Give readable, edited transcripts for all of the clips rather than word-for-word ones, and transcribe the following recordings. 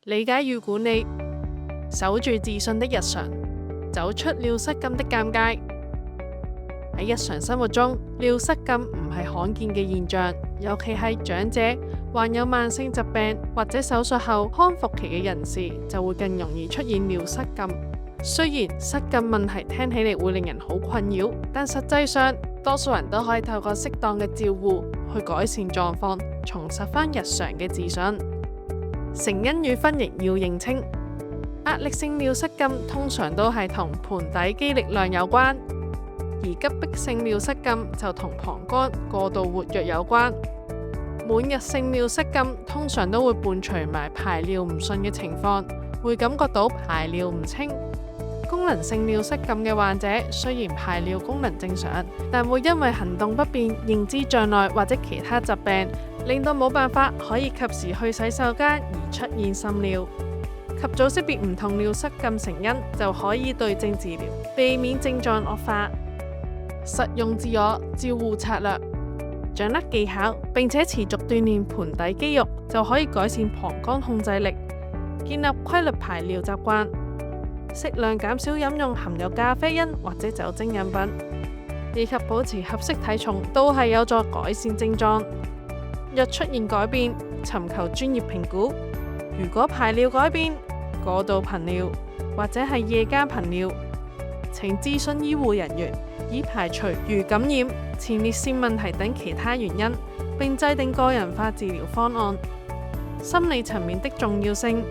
理解與管理，守住自信的日常，走出尿失禁的尷尬。喺日常生活中，尿失禁唔係罕見嘅現象，尤其係長者、患有慢性疾病或者手術後康復期嘅人士，就會更容易出現尿失禁。雖然失禁問題聽起嚟會令人好困擾，但實際上多數人都可以透過適當嘅照護去改善狀況，重拾返日常嘅自信。成因與分型要認清，壓力性尿失禁通常都係同盆底肌力量有關，而急迫性尿失禁就同膀胱過度活躍有關。滿日性尿失禁通常都會伴隨埋排尿唔順嘅情況，會感覺到排尿唔清。功能性尿失禁嘅患者雖然排尿功能正常，但會因為行動不便、認知障礙或者其他疾病，令到冇辦法可以及時去洗手間而出現滲尿。及早識別唔同尿失禁成因，就可以對症治療，避免症狀惡化。實用自我照護策略，掌握技巧並且持續鍛煉盆底肌肉，就可以改善膀胱控制力，建立規律排尿習慣。適量減少飲用含有咖啡因或者酒精飲品，以及保持合適體重，都係有助改善症狀。若出現改變，尋求專業評估。如果排尿改變、過度頻尿或者係夜間頻尿，請諮詢醫護人員，以排除如感染、前列腺問題等其他原因，並制定個人化治療方案。心理層面的重要性，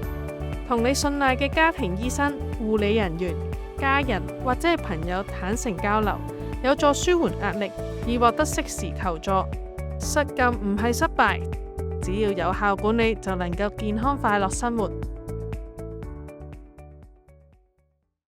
同你信賴嘅家庭醫生、護理人員、家人或者係朋友坦誠交流，有助舒緩壓力，以獲得適時求助。失禁唔係失敗，只要有效管理，就能夠健康快樂生活。